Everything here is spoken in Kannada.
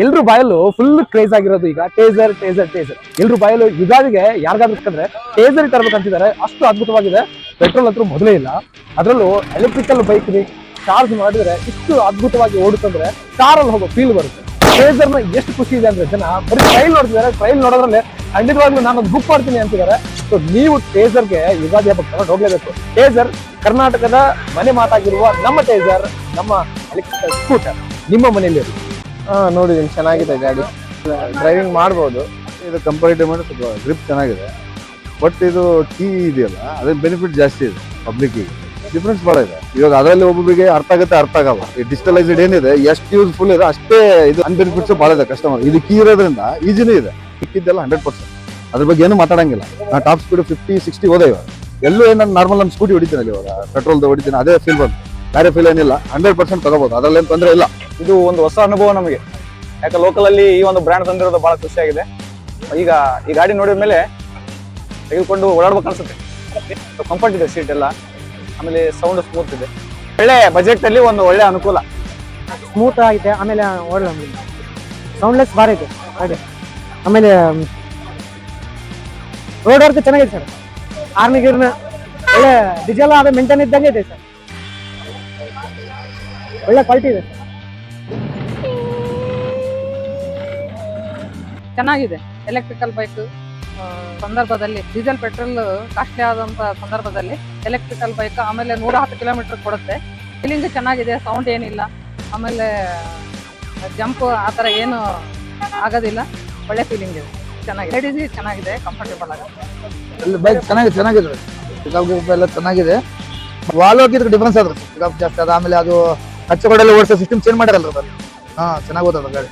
ಎಲ್ರು ಬಾಯಲ್ಲೂ ಫುಲ್ ಕ್ರೇಜ್ ಆಗಿರೋದು ಈಗ ಟೇಸರ್ ಟೇಸರ್ ಟೇಸರ್. ಎಲ್ರು ಬಾಯಲ್ಲೂ ಯುಗಾದಿಗೆ ಯಾರಿಗಾದ್ರೂ ಸಿಕ್ಕಂದ್ರೆ ಟೇಸರ್ ತರಬೇಕಂತಿದ್ದಾರೆ. ಅಷ್ಟು ಅದ್ಭುತವಾಗಿದೆ. ಪೆಟ್ರೋಲ್ ಅಂತೂ ಮೊದಲೇ ಇಲ್ಲ. ಅದರಲ್ಲೂ ಎಲೆಕ್ಟ್ರಿಕಲ್ ಬೈಕ್ ಚಾರ್ಜ್ ಮಾಡಿದ್ರೆ ಇಷ್ಟು ಅದ್ಭುತವಾಗಿ ಓಡುತ್ತಂದ್ರೆ ಕಾರಲ್ಲಿ ಹೋಗೋ ಫೀಲ್ ಬರುತ್ತೆ. ಟೇಸರ್ ನ ಎಷ್ಟು ಖುಷಿ ಇದೆ ಅಂದ್ರೆ ಜನ ಬರೀ ಟ್ರೈಲ್ ನೋಡ್ತಿದ್ದಾರೆ. ಟ್ರೈಲ್ ನೋಡೋದ್ರಲ್ಲಿ ಖಂಡಿತವಾಗ್ಲೂ ನಾನೊಂದು ಬುಕ್ ಮಾಡ್ತೀನಿ ಅಂತಿದ್ದಾರೆ. ಸೊ ನೀವು ಟೇಸರ್ಗೆ ಯುಗಾದಿ ಹಬ್ಬಕ್ಕೆ ತಗೊಂಡು ಹೋಗ್ಲೇಬೇಕು. ಟೇಸರ್ ಕರ್ನಾಟಕದ ಮನೆ ಮಾತಾಗಿರುವ ನಮ್ಮ ಟೇಸರ್, ನಮ್ಮ ಎಲೆಕ್ಟ್ರಿಕಲ್ ಸ್ಕೂಟರ್ ನಿಮ್ಮ ಮನೆಯಲ್ಲಿ ನೋಡಿ ಚೆನ್ನಾಗಿದೆ ಗಾಡಿ, ಡ್ರೈವಿಂಗ್ ಮಾಡ್ಬೋದು. ಇದು ಕಂಪೇರಿಟಿವ್ ಮಾಡಿ ಸ್ವಲ್ಪ ಗ್ರಿಪ್ ಚೆನ್ನಾಗಿದೆ. ಬಟ್ ಇದು ಕೀ ಇದೆಯಲ್ಲ ಅದ್ರ ಬೆನಿಫಿಟ್ ಜಾಸ್ತಿ ಇದೆ ಪಬ್ಲಿಕ್ಗೆ. ಡಿಫ್ರೆನ್ಸ್ ಭಾಳ ಇದೆ. ಇವಾಗ ಅದರಲ್ಲಿ ಒಬ್ಬೊಬ್ಬರಿಗೆ ಅರ್ಥ ಆಗುತ್ತೆ, ಅರ್ಥ ಆಗಲ್ಲ. ಈ ಡಿಜಿಟಲೈಸ್ಡ್ ಏನಿದೆ ಎಷ್ಟು ಯೂಸ್ಫುಲ್ ಇದೆ ಅಷ್ಟೇ ಇದು ಅನ್ಬೆನಿಫಿಟ್ಸ್ ಭಾಳ ಇದೆ ಕಸ್ಟಮರ್. ಇದು ಕೀ ಇರೋದ್ರಿಂದ ಈಜಿನೇ ಇದೆ. ಸಿಕ್ಕಿದ್ದೆಲ್ಲ 100%. ಅದ್ರ ಬಗ್ಗೆ ಏನು ಮಾತಾಡಂಗಿಲ್ಲ. ನಾನು ಟಾಪ್ ಸ್ಪೀಡ್ 50-60 ಹೋದ. ಇವಾಗ ಎಲ್ಲೂ ನಾನು ನಾರ್ಮಲ್ ನಾನು ಸ್ಕೂಟಿ ಹೊಡಿತೀನಿ, ಇವಾಗ ಪೆಟ್ರೋಲ್ ಹೊಡಿತೀನಿ, ಅದೇ ಫೀಲ್ ಬಂತು. ಬೇರೆ ಫೀಲ್ ಏನಿಲ್ಲ. 100% ತಗೋಬಹುದು, ಅದ್ರಲ್ಲೇನು ತೊಂದರೆ ಇಲ್ಲ. ಇದು ಒಂದು ಹೊಸ ಅನುಭವ ನಮಗೆ. ಯಾಕೆ ಲೋಕಲ್ ಅಲ್ಲಿ ಈ ಒಂದು ಬ್ರ್ಯಾಂಡ್ ತಂದಿರೋದು ಬಹಳ ಖುಷಿಯಾಗಿದೆ. ಈಗ ಈ ಗಾಡಿ ನೋಡಿದ ಮೇಲೆ ತೆಗೆದುಕೊಂಡು ಓಡಾಡ್ಬೇಕು ಅನ್ಸುತ್ತೆ. ಕಂಫರ್ಟ್ ಇದೆ ಸೀಟ್ ಎಲ್ಲ, ಆಮೇಲೆ ಸೌಂಡ್ ಸ್ಮೂತ್ ಇದೆ. ಒಳ್ಳೆ ಬಜೆಟ್ ಅಲ್ಲಿ ಒಂದು ಒಳ್ಳೆ ಅನುಕೂಲ, ಸ್ಮೂತ್ ಆಗಿದೆ. ಆಮೇಲೆ ಒಳ್ಳೆ ಸೌಂಡ್ಲೆಸ್ ಬಾರ್ ಇದೆ ಗಾಡಿ. ಆಮೇಲೆ ರೋಡ್ ವರ್ಕ್ ಚೆನ್ನಾಗಿದೆ ಸರ್. ಆರ್ಮಿ ಗಿರ್ನ ಒಳ್ಳೆ ಡೀಸೆಲ್ ಅದು ಮೇಂಟೈನ್ ಇದ್ದಂಗೆ ಇದೆ ಸರ್. ಒಳ್ಳೆ ಕ್ವಾಲಿಟಿ ಇದೆ. ಚೆನ್ನಾಗಿದೆ. ಎಲೆಕ್ಟ್ರಿಕಲ್ ಬೈಕ್ ಸಂದರ್ಭದಲ್ಲಿ ಡೀಸೆಲ್ ಪೆಟ್ರೋಲ್ ಕಾಸ್ಟ್ಲಿ ಆದಂತ ಸಂದರ್ಭದಲ್ಲಿ ಎಲೆಕ್ಟ್ರಿಕಲ್ ಬೈಕ್ ಆಮೇಲೆ 110 ಕಿಲೋಮೀಟರ್ ಕೊಡುತ್ತೆ. ಫೀಲಿಂಗ್ ಚೆನ್ನಾಗಿದೆ, ಸೌಂಡ್ ಏನಿಲ್ಲ, ಆಮೇಲೆ ಜಂಪ್ ಆ ಥರ ಏನು ಆಗೋದಿಲ್ಲ. ಒಳ್ಳೆ ಫೀಲಿಂಗ್ ಇದೆ, ಚೆನ್ನಾಗಿದೆ. ಲೇಡೀಸ್ಗೆ ಚೆನ್ನಾಗಿದೆ, ಕಂಫರ್ಟೇಬಲ್ ಆಗುತ್ತೆ. ಬೈಕ್ ಚೆನ್ನಾಗಿದೆ. ಪಿಕಪ್ ಎಲ್ಲ ಚೆನ್ನಾಗಿದೆ. ವಾಲ್ವೋಗಿ ಡಿಫ್ರೆನ್ಸ್ ಆದ್ರೆ ಪಿಕಪ್ ಜಾಸ್ತಿ ಅದ. ಆಮೇಲೆ ಅದು ಹಚ್ಚ ಗೋಡೆಲ್ಲ ಓಡಿಸೋ ಸಿಸ್ಟಮ್ ಚೇಂಜ್ ಮಾಡ್ಯಾರಲ್ಲ, ಚೆನ್ನಾಗಿ ಓದೋದು ಗಾಡಿ.